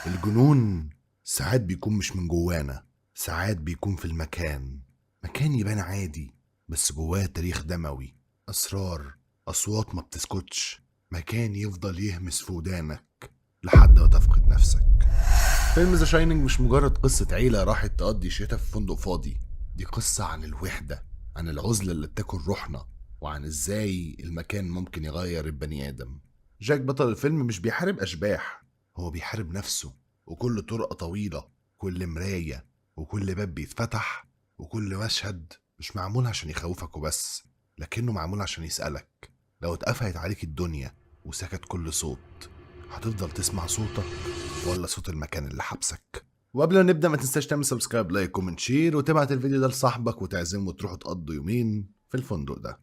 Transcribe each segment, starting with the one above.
الجنون ساعات بيكون مش من جوانا، ساعات بيكون في المكان. مكان يبان عادي بس جواه تاريخ دموي، أسرار، أصوات ما بتسكتش. مكان يفضل يهمس في ودانك لحد ما تفقد نفسك. فيلم ذا شاينينج مش مجرد قصة عيلة راحت تقضي شتاء في فندق فاضي، دي قصة عن الوحدة، عن العزلة اللي بتاكل روحنا، وعن ازاي المكان ممكن يغير البني آدم. جاك بطل الفيلم مش بيحارب أشباح، هو بيحارب نفسه، وكل طرقة طويلة، كل مراية، وكل باب بيتفتح، وكل مشهد مش معمول عشان يخوفك وبس، لكنه معمول عشان يسألك: لو اتقفلت عليك الدنيا وسكت كل صوت، هتفضل تسمع صوتك ولا صوت المكان اللي حبسك؟ وقبل ما نبدأ ما تنساش تعمل سبسكرايب، لايك، كومنت، شير، وتبعت الفيديو ده لصاحبك وتعزمه وتروحوا تقضوا يومين في الفندق ده.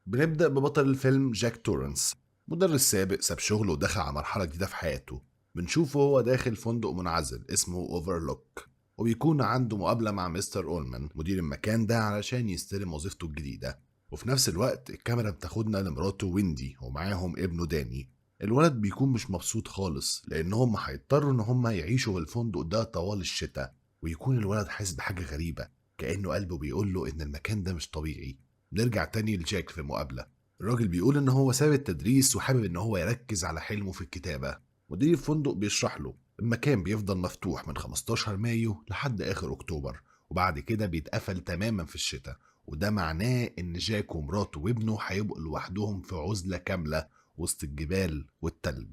بنبدأ ببطل الفيلم جاك تورنس، مدرس سابق ساب شغله ودخل على مرحلة جديدة في حياته. بنشوفه هو داخل فندق منعزل اسمه اوفرلوك، وبيكون عنده مقابلة مع مستر أولمان مدير المكان ده علشان يستلم وظيفته الجديدة. وفي نفس الوقت الكاميرا بتاخدنا لمراته ويندي ومعاهم ابنه داني. الولد بيكون مش مبسوط خالص لأنهم هيضطروا إن هم يعيشوا في الفندق ده طوال الشتاء، ويكون الولد حاسس بحاجة غريبة، كأنه قلبه بيقول له إن المكان ده مش طبيعي. نرجع تاني لجاك في المقابلة. الراجل بيقول إن هو ساب التدريس وحابب إن هو يركز على حلمه في الكتابة. مدير الفندق بيشرح له المكان بيفضل مفتوح من 15 مايو لحد آخر أكتوبر، وبعد كده بيتقفل تماما في الشتاء، وده معناه إن جاك ومراته وابنه هيبقوا لوحدهم في عزلة كاملة وسط الجبال والتلج.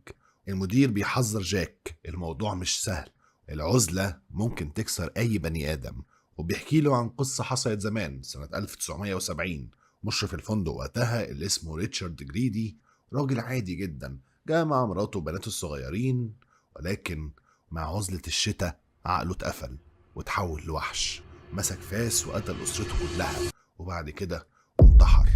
المدير بيحذر جاك الموضوع مش سهل، العزلة ممكن تكسر أي بني آدم، وبيحكي له عن قصة حصلت زمان سنة 1970. مشرف الفندق وقتها اللي اسمه ريتشارد جريدي، راجل عادي جدا، جاء مع مراته وبناته الصغيرين، ولكن مع عزلة الشتاء عقله اتقفل وتحول لوحش، مسك فاس وقتل أسرته كلها، وبعد كده انتحر.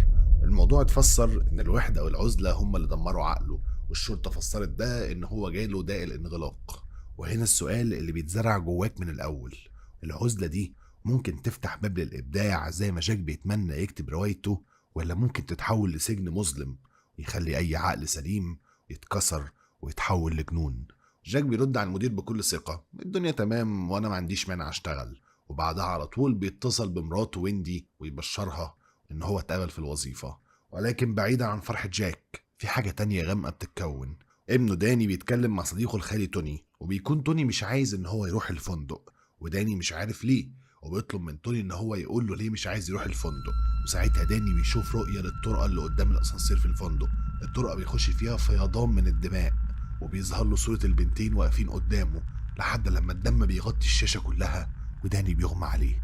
الموضوع اتفسر ان الوحدة والعزلة هم اللي دمروا عقله، والشرطة فسرت ده ان هو جاله داء الانغلاق. وهنا السؤال اللي بيتزرع جواك من الأول: العزلة دي ممكن تفتح باب للإبداع زي ما جاك بيتمنى يكتب روايته، ولا ممكن تتحول لسجن مظلم ويخلي أي عقل سليم يتكسر ويتحول لجنون؟ جاك بيرد على المدير بكل ثقة: الدنيا تمام وأنا ما عنديش مانع أشتغل. وبعدها على طول بيتصل بمراته ويندي ويبشرها إن هو اتقبل في الوظيفة. ولكن بعيدا عن فرحة جاك، في حاجة تانية غامقة بتتكون. ابنه داني بيتكلم مع صديقه الخالي توني، وبيكون توني مش عايز إن هو يروح الفندق، وداني مش عارف ليه، وبيطلب من توني ان هو يقول له ليه مش عايز يروح الفندق. وساعتها داني بيشوف رؤية للطرقة اللي قدام الاسانسير في الفندق، الطرقة بيخش فيها فيضان من الدماء، وبيظهر له صورة البنتين واقفين قدامه لحد لما الدم بيغطي الشاشة كلها وداني بيغمى عليه.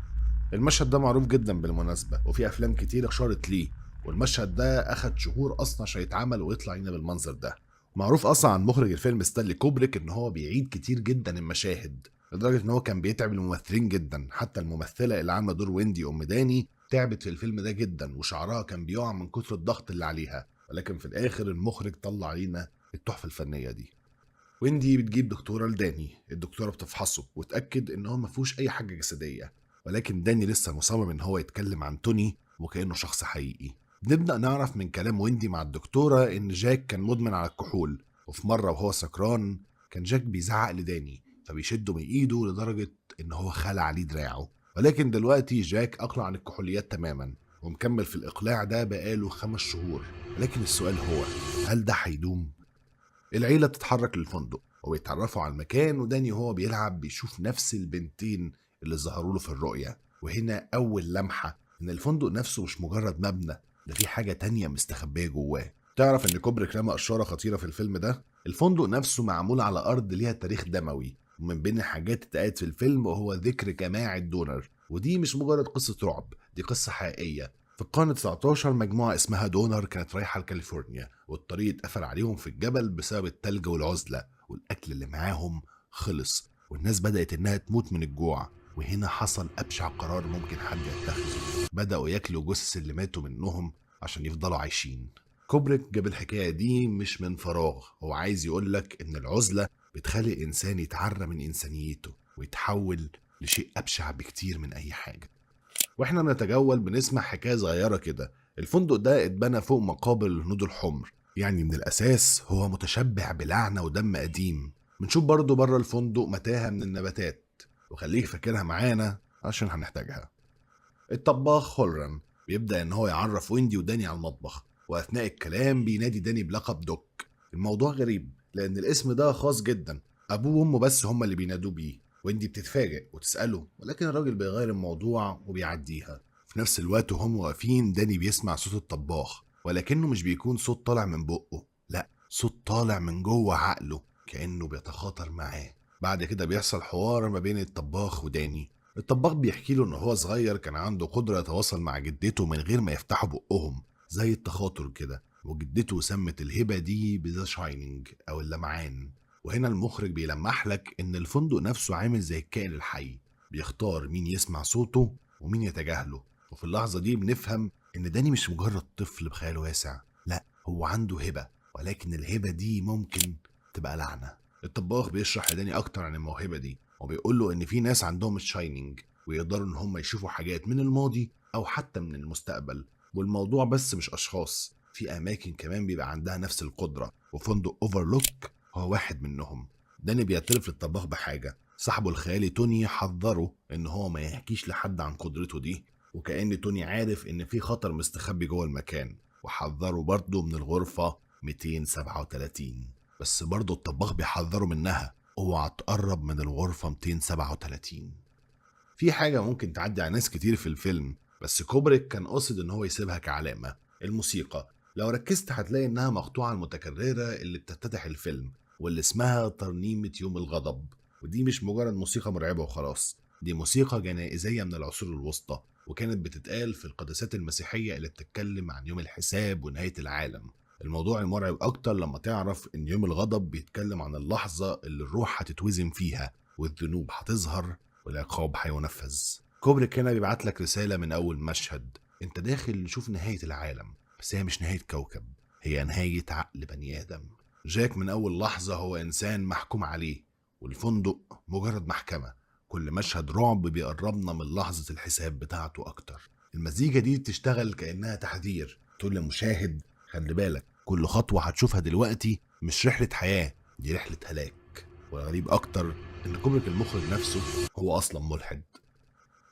المشهد ده معروف جدا بالمناسبة، وفي افلام كتير اشارت ليه، والمشهد ده اخد شهور اصلا عشان يتعمل ويطلع لنا بالمنظر ده. معروف اصلا عن مخرج الفيلم ستانلي كوبريك ان هو بيعيد كتير جدا المشاهد، لدرجة ان هو كان بيتعب الممثلين جدا. حتى الممثلة اللي عاملة دور ويندي ام داني تعبت في الفيلم ده جدا، وشعرها كان بيقع من كتر الضغط اللي عليها، ولكن في الاخر المخرج طلع لينا التحفة الفنية دي. ويندي بتجيب دكتورة لداني، الدكتورة بتفحصه وتأكد ان هو مفيهوش اي حاجة جسدية، ولكن داني لسه مصمم ان هو يتكلم عن توني وكأنه شخص حقيقي. بنبدأ نعرف من كلام ويندي مع الدكتورة ان جاك كان مدمن على الكحول، وفي مرة وهو سكران كان جاك بيزعق لداني فبيشده من ايده لدرجة ان هو خلع عليه دراعه. ولكن دلوقتي جاك اقلع عن الكحوليات تماما ومكمل في الاقلاع ده بقاله 5 شهور. ولكن السؤال هو: هل ده هيدوم؟ العيلة بتتحرك للفندق وبيتعرفوا على المكان، وداني وهو بيلعب بيشوف نفس البنتين اللي ظهروا له في الرؤية. وهنا أول لمحة إن الفندق نفسه مش مجرد مبنى، ده في حاجة تانية مستخبية جواه. تعرف إن كوبريك رمى إشارة خطيرة في الفيلم ده؟ الفندق نفسه معمول على أرض ليها تاريخ دموي، ومن بين الحاجات اللي اتقالت في الفيلم وهو ذكر جماعة دونر، ودي مش مجرد قصة رعب، دي قصة حقيقية. في القرن 19 مجموعة اسمها دونر كانت رايحة لكاليفورنيا، والطريق اتقفل عليهم في الجبل بسبب التلج والعزلة، والأكل اللي معاهم خلص، والناس بدأت إنها تموت من الجوع. وهنا حصل أبشع قرار ممكن حد يتخذه: بدأوا ياكلوا جثث اللي ماتوا منهم عشان يفضلوا عايشين. كوبريك جاب الحكاية دي مش من فراغ، هو عايز يقولك إن العزلة بتخلي الإنسان يتعرى من إنسانيته ويتحول لشيء أبشع بكتير من أي حاجة. واحنا بنتجول بنسمع حكاية صغيرة كده: الفندق ده اتبنى فوق مقابر الهنود الحمر، يعني من الأساس هو متشبع بلعنة ودم قديم. بنشوف برضه بره الفندق متاهة من النباتات، وخليك فاكرها معانا عشان هنحتاجها. الطباخ هولران بيبدأ إن هو يعرف ويندي وداني على المطبخ، وأثناء الكلام بينادي داني بلقب دوك. الموضوع غريب لأن الاسم ده خاص جدا، أبوه وأمه بس هما اللي بينادوه بيه. ويندي بتتفاجئ وتسأله، ولكن الراجل بيغير الموضوع وبيعديها. في نفس الوقت وهم واقفين داني بيسمع صوت الطباخ، ولكنه مش بيكون صوت طالع من بقه، لا، صوت طالع من جوه عقله كأنه بيتخاطر معاه. بعد كده بيحصل حوار ما بين الطباخ وداني. الطباخ بيحكي له ان هو صغير كان عنده قدرة يتواصل مع جدته من غير ما يفتحوا بقهم، زي التخاطر كده، وجدته سمت الهبة دي بذا شاينينج او اللمعان. وهنا المخرج بيلمح لك ان الفندق نفسه عامل زي الكائن الحي، بيختار مين يسمع صوته ومين يتجاهله. وفي اللحظة دي بنفهم ان داني مش مجرد طفل بخيال واسع، لا، هو عنده هبة، ولكن الهبة دي ممكن تبقى لعنة. الطباخ بيشرح لداني اكتر عن الموهبة دي، وبيقول له ان في ناس عندهم الشاينينج ويقدروا ان هم يشوفوا حاجات من الماضي او حتى من المستقبل. والموضوع بس مش اشخاص، في اماكن كمان بيبقى عندها نفس القدرة، وفندق اوفرلوك هو واحد منهم. داني بيعترف للطباخ بحاجة، صاحبه الخيالي توني حذره ان هو ما يحكيش لحد عن قدرته دي، وكأن توني عارف ان في خطر مستخبي جوه المكان، وحذره برضه من الغرفة 237. بس برضه الطباخ بيحذره منها، اوعى تقرب من الغرفة 237. في حاجة ممكن تعدي على ناس كتير في الفيلم، بس كوبريك كان قاصد ان هو يسيبها كعلامة. الموسيقى لو ركزت هتلاقي انها مقطوعة المتكررة اللي بتفتتح الفيلم، واللي اسمها ترنيمة يوم الغضب. ودي مش مجرد موسيقى مرعبة وخلاص، دي موسيقى جنائزية من العصور الوسطى، وكانت بتتقال في القداسات المسيحية اللي بتتكلم عن يوم الحساب ونهاية العالم. الموضوع المرعب أكتر لما تعرف إن يوم الغضب بيتكلم عن اللحظة اللي الروح هتتوزن فيها، والذنوب هتظهر، والعقاب هينفذ. كوبريك هنا بيبعت لك رسالة من أول مشهد، أنت داخل نشوف نهاية العالم، بس هي مش نهاية كوكب، هي نهاية عقل بني آدم. جاك من أول لحظة هو إنسان محكوم عليه، والفندق مجرد محكمة. كل مشهد رعب بيقربنا من لحظة الحساب بتاعته أكتر. المزيكا دي بتشتغل كأنها تحذير، تقول للمشاهد خلي بالك، كل خطوة هتشوفها دلوقتي مش رحلة حياة، دي رحلة هلاك. والغريب أكتر إن كوبريك المخرج نفسه هو أصلا ملحد.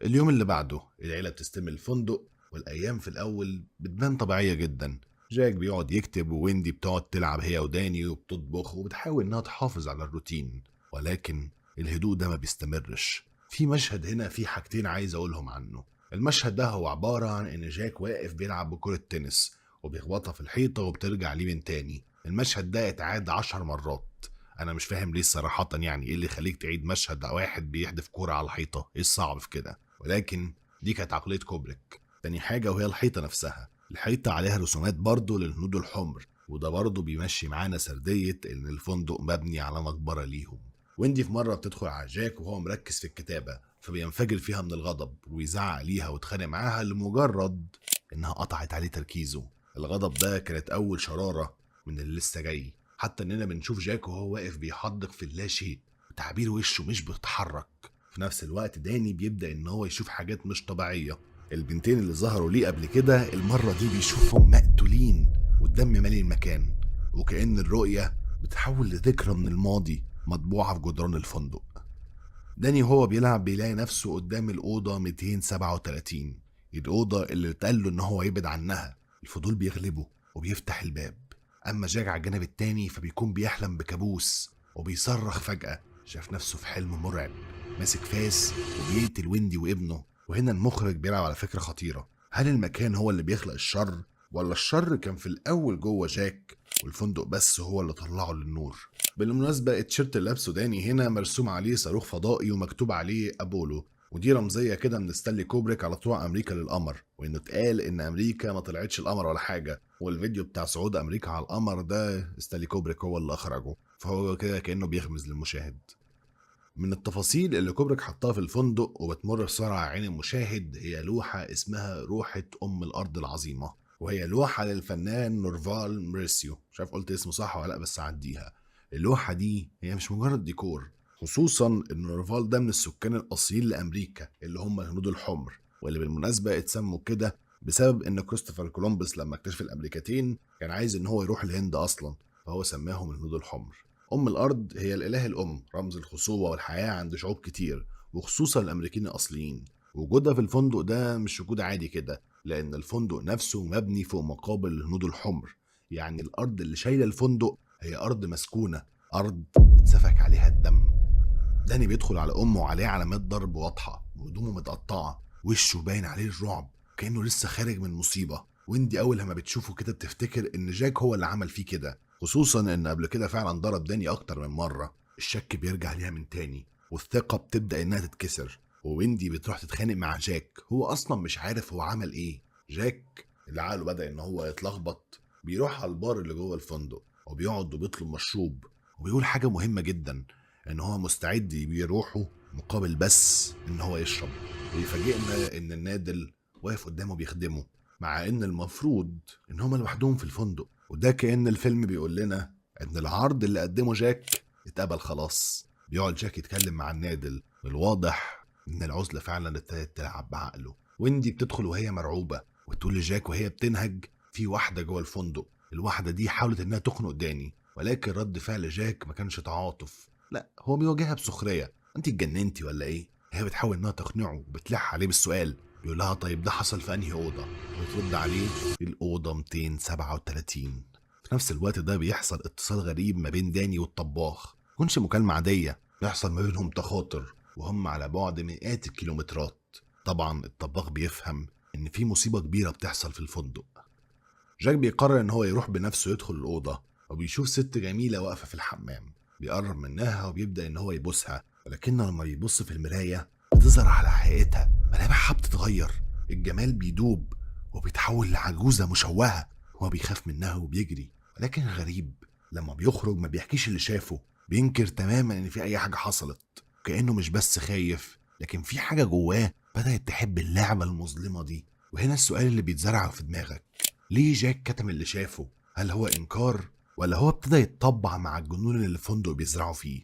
اليوم اللي بعده العيلة بتستلم الفندق، والأيام في الأول بتبان طبيعية جدا. جاك بيقعد يكتب، وويندي بتقعد تلعب هي وداني وبتطبخ وبتحاول إنها تحافظ على الروتين. ولكن الهدوء ده ما بيستمرش. في مشهد هنا في حاجتين عايز أقولهم عنه. المشهد ده هو عبارة عن إن جاك واقف بيلعب بكرة تنس، وبيخبطها في الحيطة وبترجع ليه من تاني. المشهد ده اتعاد 10 مرات. أنا مش فاهم ليه صراحة، يعني إيه اللي يخليك تعيد مشهد واحد بيحدف كورة على الحيطة؟ إيه الصعب في كده؟ ولكن دي كانت عقلية كوبريك. تاني حاجة وهي الحيطة نفسها، الحيطة عليها رسومات برضه للهنود الحمر، وده برضه بيمشي معانا سردية إن الفندق مبني على مقبرة ليهم. ويندي في مرة بتدخل على جاك وهو مركز في الكتابة، فبينفجر فيها من الغضب ويزعق ليها ويتخانق معاها لمجرد إنها قطعت عليه تركيزه. الغضب ده كانت أول شرارة من اللي لسه جاي، حتى إننا بنشوف جاك وهو واقف بيحدق في اللاشيء، وتعبير وشه مش بيتحرك. في نفس الوقت داني بيبدأ إن هو يشوف حاجات مش طبيعية. البنتين اللي ظهروا ليه قبل كده المرة دي بيشوفهم مقتولين والدم مالي المكان، وكأن الرؤية بتحول لذكرى من الماضي مطبوعة في جدران الفندق. داني وهو بيلعب بيلاقي نفسه قدام الأوضة 237، الأوضة اللي اتقال له إن هو يبعد عنها. الفضول بيغلبه وبيفتح الباب. أما جاك على الجانب التاني فبيكون بيحلم بكابوس، وبيصرخ فجأة، شاف نفسه في حلم مرعب ماسك فاس وبيقتل ويندي وابنه. وهنا المخرج بيلعب على فكرة خطيرة، هل المكان هو اللي بيخلق الشر، ولا الشر كان في الأول جوه جاك والفندق بس هو اللي طلعه للنور؟ بالمناسبة التيشيرت اللي لابسه داني هنا مرسوم عليه صاروخ فضائي ومكتوب عليه أبولو، ودي رمزية كده من ستانلي كوبريك على طلوع أمريكا للقمر، وإنه اتقال إن أمريكا ما طلعتش القمر ولا حاجة، والفيديو بتاع صعود أمريكا على القمر ده ستانلي كوبريك هو اللي أخرجه، فهو كده كأنه بيغمز للمشاهد. من التفاصيل اللي كوبريك حطها في الفندق وبتمر بسرعة على عين المشاهد هي لوحة اسمها روحة أم الأرض العظيمة، وهي لوحة للفنان نورفال ميرسيو، مش عارف قلت اسمه صح ولا لأ بس عديها. اللوحة دي هي مش مجرد ديكور، خصوصا ان نورفال ده من السكان الأصليين لأمريكا اللي هم الهنود الحمر، واللي بالمناسبة اتسموا كده بسبب ان كريستوفر كولومبوس لما اكتشف الأمريكتين كان عايز ان هو يروح الهند أصلا، فهو سماهم الهنود الحمر. الأرض هي الإله الأم، رمز الخصوبة والحياة عند شعوب كتير وخصوصا الأمريكان الأصليين. وجودها في الفندق ده مش وجود عادي كده، لأن الفندق نفسه مبني فوق مقابر الهنود الحمر. يعني الأرض اللي شايلة الفندق هي أرض مسكونة، أرض اتسفك عليها الدم. داني بيدخل على أمه وعليه علامات ضرب واضحة وهدومه متقطعة، وشه باين عليه الرعب كأنه لسه خارج من مصيبة. ويندي أول لما بتشوفه كده بتفتكر إن جاك هو اللي عمل فيه كده، خصوصا إن قبل كده فعلا ضرب داني أكتر من مرة. الشك بيرجع ليها من تاني والثقة بتبدأ إنها تتكسر، وويندي بتروح تتخانق مع جاك. هو أصلا مش عارف هو عمل إيه. جاك اللي عقله بدأ إن هو يتلخبط بيروح على البار اللي جوه الفندق وبيقعد وبيطلب مشروب، وبيقول حاجة مهمة جدا، ان هو مستعد يبيع روحه مقابل بس ان هو يشرب. ويفاجئنا ان النادل واقف قدامه بيخدمه، مع ان المفروض ان هما لوحدهم في الفندق. وده كأن الفيلم بيقول لنا ان العرض اللي قدمه جاك اتقبل خلاص. بيقعد جاك يتكلم مع النادل، الواضح ان العزلة فعلا ابتدت تلعب بعقله. ويندي بتدخل وهي مرعوبة وتقول لجاك وهي بتنهج في واحدة جوه الفندق. الواحدة دي حاولت انها تخنق داني، ولكن رد فعل جاك ما كانش تعاطف، لا هو بيواجهها بسخريه. انت اتجننتي ولا ايه؟ هي بتحاول انها تقنعه وبتلح عليه بالسؤال. بيقول لها طيب ده حصل في انهي اوضه؟ وترد عليه الاوضه 237. في نفس الوقت ده بيحصل اتصال غريب ما بين داني والطباخ، مكنش مكالمه عاديه، بيحصل ما بينهم تخاطر وهم على بعد مئات الكيلومترات. طبعا الطباخ بيفهم ان في مصيبه كبيره بتحصل في الفندق. جاك بيقرر ان هو يروح بنفسه يدخل الاوضه، وبيشوف ست جميله واقفه في الحمام. بيقرب منها وبيبدا ان هو يبوسها، ولكنه لما بيبص في المرايه بتظهر على حقيقتها ملامحها بتتغير. الجمال بيدوب وبيتحول لعجوزه مشوهه. هو بيخاف منها وبيجري، ولكن الغريب لما بيخرج ما بيحكيش اللي شافه، بينكر تماما ان في اي حاجه حصلت. كانه مش بس خايف، لكن في حاجه جواه بدات تحب اللعبه المظلمه دي. وهنا السؤال اللي بيتزرع في دماغك، ليه جاك كتم اللي شافه؟ هل هو إنكار ولا هو ابتدى يتطبع مع الجنون اللي الفندق بيزرعوا فيه؟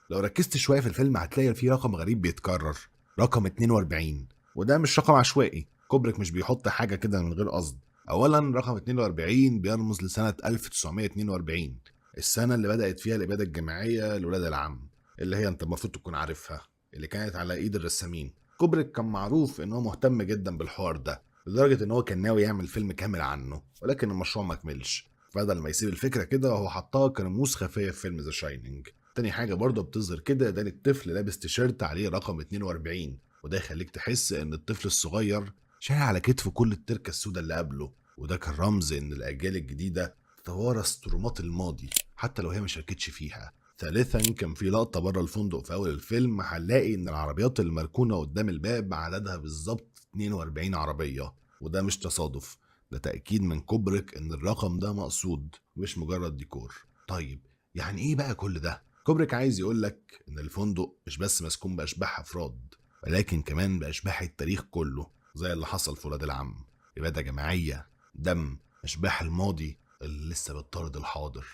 لو ركزت شوية في الفيلم هتلاقي فيه رقم غريب بيتكرر، رقم 42. وده مش رقم عشوائي، كوبريك مش بيحط حاجة كده من غير قصد. أولا رقم 42 بيرمز لسنة 1942، السنة اللي بدأت فيها الإبادة الجماعية لولاد العم، اللي هي أنت المفروض تكون عارفها، اللي كانت على إيد الرسامين. كوبريك كان معروف إن هو مهتم جدا بالحوار ده، لدرجة إن هو كان ناوي يعمل فيلم كامل عنه، ولكن المشروع ما كملش. بدل ما يسيب الفكرة كده هو حطها كرموز خفية في فيلم ذا شاينينج. تاني حاجة برضه بتظهر كده ده الطفل لابس تيشيرت عليه رقم 42، وده يخليك تحس إن الطفل الصغير شايل على كتفه كل التركة السوداء اللي قبله، وده كان رمز إن الأجيال الجديدة تتوارث ترومات الماضي حتى لو هي ما شاركتش فيها. ثالثا كان في لقطة بره الفندق في أول الفيلم هنلاقي إن العربيات المركونة قدام الباب عددها بالظبط 42 عربية، وده مش تصادف، ده تأكيد من كوبريك إن الرقم ده مقصود مش مجرد ديكور. طيب يعني إيه بقى كل ده؟ كوبريك عايز يقولك إن الفندق مش بس مسكون بأشباح أفراد، ولكن كمان بأشباح التاريخ كله، زي اللي حصل في ولاد العم، إبادة جماعية، دم، أشباح الماضي اللي لسه بتطارد الحاضر.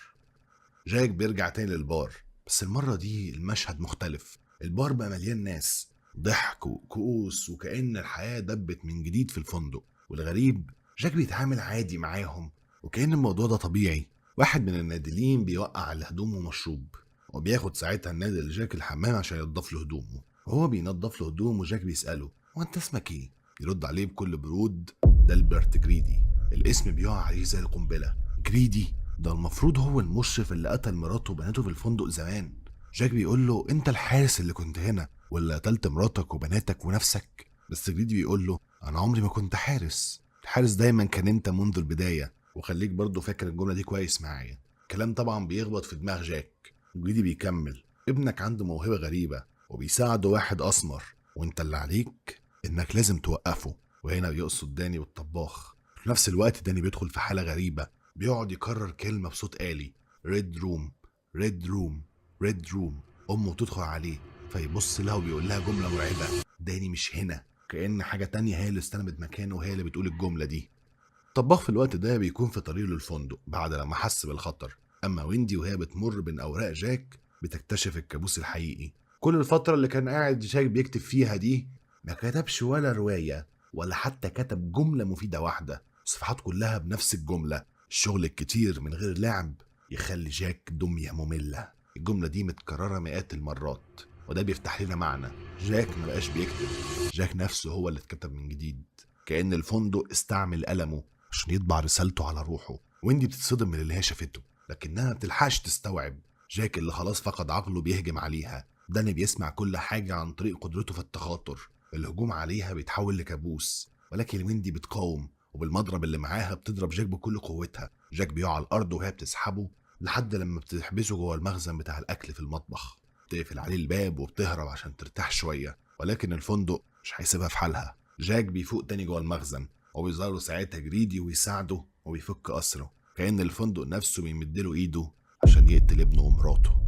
جاك بيرجع تاني للبار، بس المرة دي المشهد مختلف. البار بقى مليان ناس، ضحك وكؤوس، وكأن الحياة دبت من جديد في الفندق. والغريب جاك بيتعامل عادي معاهم وكأن الموضوع ده طبيعي. واحد من النادلين بيوقع على هدومه مشروب، وبياخد ساعتها النادل جاك الحمام عشان ينضف له هدومه. وهو بينضف له هدومه جاك بيسأله هو انت اسمك ايه؟ يرد عليه بكل برود دالبرت جريدي. الاسم بيقع عليه زي القنبلة. جريدي ده المفروض هو المشرف اللي قتل مراته وبناته في الفندق زمان. جاك بيقول له انت الحارس اللي كنت هنا ولا قتلت مراتك وبناتك ونفسك؟ بس جريدي بيقول له انا عمري ما كنت حارس، الحارس دايما كان انت منذ البداية، وخليك برضو فاكر الجملة دي كويس معايا. كلام طبعا بيخبط في دماغ جاك. جريدي بيكمل ابنك عنده موهبة غريبة وبيساعده واحد اسمر، وانت اللي عليك انك لازم توقفه. وهنا بيقصد داني والطباخ. في نفس الوقت داني بيدخل في حالة غريبة، بيقعد يكرر كلمة بصوت آلي، ريد روم ريد روم ريد روم. أمه تدخل عليه فيبص لها وبيقول لها جملة مرعبة، داني مش هنا، كأن حاجة تانية هي اللي استلمت مكانه وهي اللي بتقول الجملة دي. الطباخ في الوقت ده بيكون في طريقه للفندق بعد لما حس بالخطر، أما ويندي وهي بتمر بين أوراق جاك بتكتشف الكابوس الحقيقي. كل الفترة اللي كان قاعد جاك بيكتب فيها دي ما كتبش ولا رواية ولا حتى كتب جملة مفيدة واحدة، الصفحات كلها بنفس الجملة. الشغل الكتير من غير لعب يخلي جاك دمية مملة. الجملة دي متكررة مئات المرات، وده بيفتح لنا معنى جاك ما بقاش بيكتب، جاك نفسه هو اللي اتكتب من جديد. كأن الفندق استعمل قلمه عشان يطبع رسالته على روحه. ويندي بتتصدم من اللي هي شافته، لكنها ما بتلحقش تستوعب. جاك اللي خلاص فقد عقله بيهجم عليها. داني بيسمع كل حاجة عن طريق قدرته في التخاطر. الهجوم عليها بيتحول لكابوس، ولكن ويندي بتقاوم، وبالمضرب اللي معاها بتضرب جاك بكل قوتها. جاك بيقع على الأرض وهي بتسحبه لحد لما بتحبسه جوه المخزن بتاع الأكل في المطبخ. بتقفل عليه الباب وبتهرب عشان ترتاح شوية، ولكن الفندق مش هيسيبها في حالها. جاك بيفوق تاني جوه المخزن، وبيظهر ساعتها جريدي ويساعده وبيفك أسره. كأن الفندق نفسه بيمدله إيده عشان يقتل ابنه ومراته.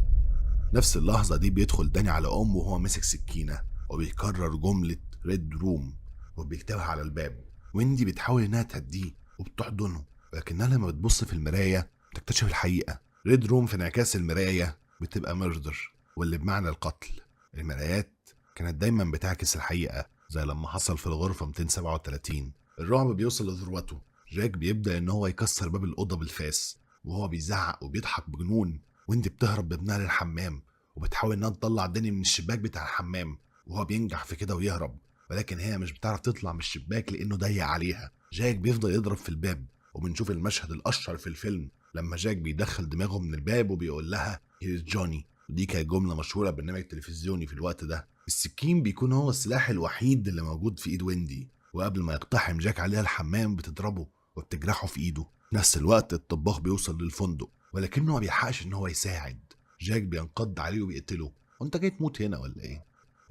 نفس اللحظة دي بيدخل داني على أمه وهو ماسك سكينة، وبيكرر جملة ريد روم وبيكتبها على الباب. ويندي بتحاول إنها تهديه وبتحضنه، لكنها لما بتبص في المراية بتكتشف الحقيقة. ريد روم في انعكاس المراية بتبقى ميردر، واللي بمعنى القتل. المرايات كانت دايما بتعكس الحقيقة، زي لما حصل في الغرفة 237. الرعب بيوصل لذروته. جاك بيبدأ إن هو يكسر باب الأوضة بالفاس وهو بيزعق وبيضحك بجنون. ويندي بتهرب بابنها للحمام وبتحاول إنها تطلع داني من الشباك بتاع الحمام، وهو بينجح في كده ويهرب، ولكن هي مش بتعرف تطلع من الشباك لأنه ضيق عليها. جاك بيفضل يضرب في الباب، وبنشوف المشهد الأشهر في الفيلم لما جاك بيدخل دماغه من الباب وبيقول لها هيرز جوني. ودي كانت جملة مشهورة برنامج تلفزيوني في الوقت ده. السكين بيكون هو السلاح الوحيد اللي موجود في ايد ويندي، وقبل ما يقتحم جاك عليها الحمام بتضربه وبتجرحه في ايده. في نفس الوقت الطباخ بيوصل للفندق، ولكنه ما بيلحقش ان هو يساعد. جاك بينقض عليه وبيقتله. وانت جاي تموت هنا ولا ايه؟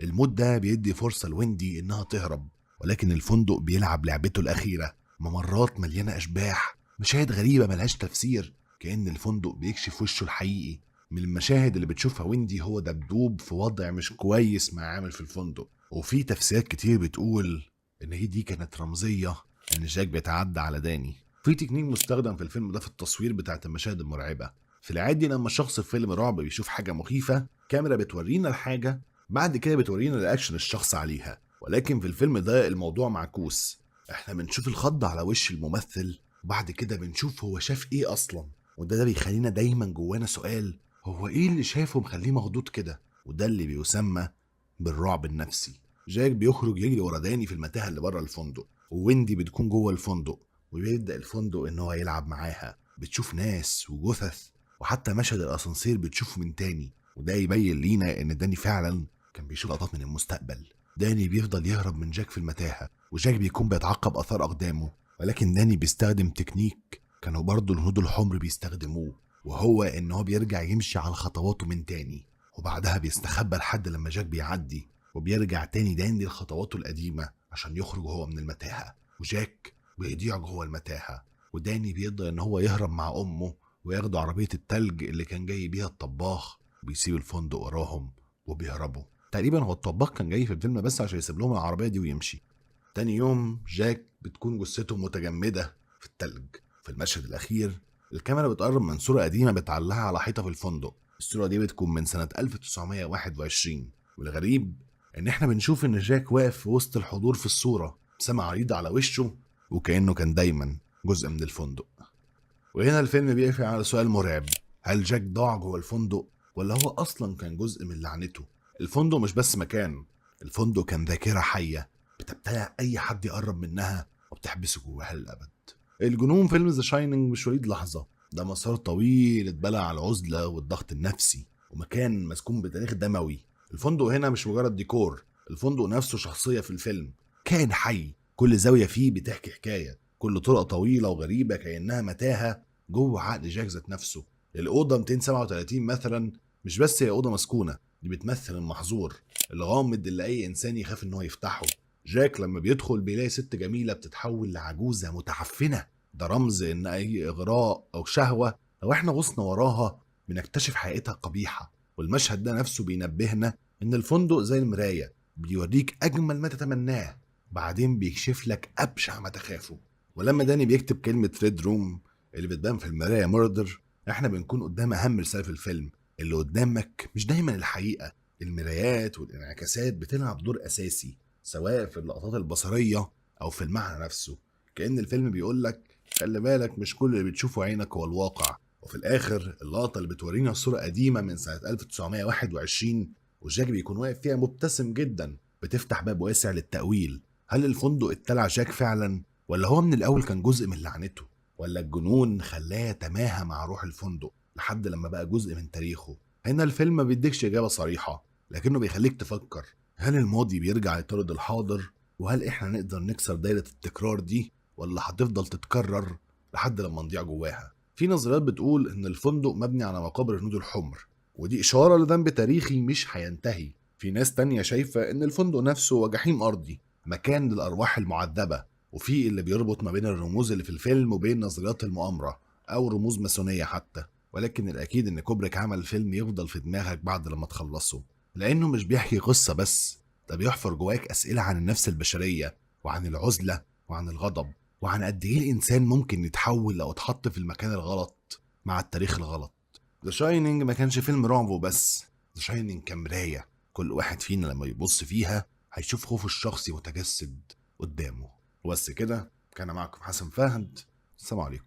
الموت ده بيدي فرصة لويندي انها تهرب، ولكن الفندق بيلعب لعبته الاخيرة. ممرات مليانة اشباح، مشاهد غريبة ملهاش تفسير، كأن الفندق بيكشف وشه الحقيقي. من المشاهد اللي بتشوفها ويندي هو دبدوب في وضع مش كويس مع عامل في الفندق، وفي تفسيرات كتير بتقول ان هي دي كانت رمزية ان جاك بيتعدى على داني. في تكنيك مستخدم في الفيلم ده في التصوير بتاعت المشاهد المرعبة. في العادي لما الشخص في فيلم رعب بيشوف حاجة مخيفة، كاميرا بتورينا الحاجة، بعد كده بتورينا رياكشن الشخص عليها. ولكن في الفيلم ده الموضوع معكوس، احنا بنشوف الخض على وش الممثل وبعد كده بنشوف هو شاف ايه اصلا. وده بيخلينا دايما جوانا سؤال، هو ايه اللي شافه مخليه مخضوض كده؟ وده اللي بيسمى بالرعب النفسي. جاك بيخرج يجري ورا داني في المتاهه اللي بره الفندق، وويندي بتكون جوه الفندق، وبيبدا الفندق ان هو يلعب معاها. بتشوف ناس وجثث، وحتى مشهد الاسانسير بتشوفه من تاني، وده يبين لينا ان داني فعلا كان بيشوف لقطات من المستقبل. داني بيفضل يهرب من جاك في المتاهه، وجاك بيكون بيتعقب اثار اقدامه، ولكن داني بيستخدم تكنيك كانوا برضه الهنود الحمر بيستخدموه، وهو ان هو بيرجع يمشي على خطواته من تاني، وبعدها بيستخبى لحد لما جاك بيعدي، وبيرجع تاني داني لخطواته القديمة عشان يخرج هو من المتاهة. وجاك بيضيع جوه المتاهة، وداني بيقدر ان هو يهرب مع امه وياخدوا عربية التلج اللي كان جاي بيها الطباخ، بيسيب الفندق وراهم وبيهربوا. تقريبا هو الطباخ كان جاي في الفيلم بس عشان يسيب لهم العربية دي ويمشي. تاني يوم جاك بتكون جثته متجمدة في التلج. في المشهد الأخير الكاميرا بتقرب من صورة قديمة بتعلقها على حيطة في الفندق. الصورة دي بتكون من سنة 1921، والغريب إن إحنا بنشوف إن جاك واقف في وسط الحضور في الصورة، ابتسامة عريضة على وشه وكأنه كان دايما جزء من الفندق. وهنا الفيلم بيقفل على سؤال مرعب، هل جاك ضاع جوه الفندق ولا هو أصلا كان جزء من لعنته؟ الفندق مش بس مكان، الفندق كان ذاكرة حية بتبتلع أي حد يقرب منها وبتحبسه جواها للأبد. الجنون فيلم ذا شاينينج مش وليد لحظة، ده مسار طويل اتبنى على العزلة والضغط النفسي، ومكان مسكون بتاريخ دموي. الفندق هنا مش مجرد ديكور، الفندق نفسه شخصية في الفيلم، كائن حي، كل زاوية فيه بتحكي حكاية، كل طرقة طويلة وغريبة كأنها متاهة جوه عقل جاك ذات نفسه. الأوضة 237 مثلا مش بس هي أوضة مسكونة، دي بتمثل المحظور الغامض اللي أي إنسان يخاف إن هو يفتحه. جاك لما بيدخل بيلاقي ست جميلة بتتحول لعجوزة متعفنة، ده رمز إن أي إغراء أو شهوة لو إحنا غصنا وراها بنكتشف حقيقتها القبيحة. والمشهد ده نفسه بينبهنا إن الفندق زي المراية، بيوريك أجمل ما تتمناه بعدين بيكشف لك أبشع ما تخافه. ولما داني بيكتب كلمة ريد روم اللي بتبان في المراية ميردر، إحنا بنكون قدام أهم رسالة في الفيلم، اللي قدامك مش دايما الحقيقة. المرايات والانعكاسات بتلعب دور أساسي سواء في اللقطات البصرية أو في المعنى نفسه. كأن الفيلم بيقولك خلي بالك مش كل اللي بتشوفه عينك هو الواقع، وفي الآخر اللقطة اللي بتورينا صورة قديمة من سنة 1921 وجاك بيكون واقف فيها مبتسم جدا بتفتح باب واسع للتأويل. هل الفندق ابتلع جاك فعلا؟ ولا هو من الأول كان جزء من لعنته؟ ولا الجنون خلاه يتماهى مع روح الفندق لحد لما بقى جزء من تاريخه؟ هنا الفيلم ما بيديكش إجابة صريحة، لكنه بيخليك تفكر، هل الماضي بيرجع يطارد الحاضر؟ وهل إحنا نقدر نكسر دايرة التكرار دي، ولا هتفضل تتكرر لحد لما نضيع جواها؟ في نظريات بتقول إن الفندق مبني على مقابر الهنود الحمر، ودي إشارة لذنب تاريخي مش هينتهي. في ناس تانية شايفة إن الفندق نفسه هو جحيم أرضي، مكان للأرواح المعذبة. وفي اللي بيربط ما بين الرموز اللي في الفيلم وبين نظريات المؤامرة أو رموز ماسونية حتى. ولكن الأكيد إن كوبريك عمل فيلم يفضل في دماغك بعد لما تخلصه، لأنه مش بيحكي قصة بس، ده بيحفر جواك أسئلة عن النفس البشرية وعن العزلة وعن الغضب وعن قد إيه الإنسان ممكن يتحول لو اتحط في المكان الغلط مع التاريخ الغلط. ذا شاينينج ما كانش فيلم رعب وبس، ذا شاينينج كان مراية، كل واحد فينا لما يبص فيها هيشوف خوفه الشخصي متجسد قدامه. وبس كده، كان معكم حسن فهد، السلام عليكم.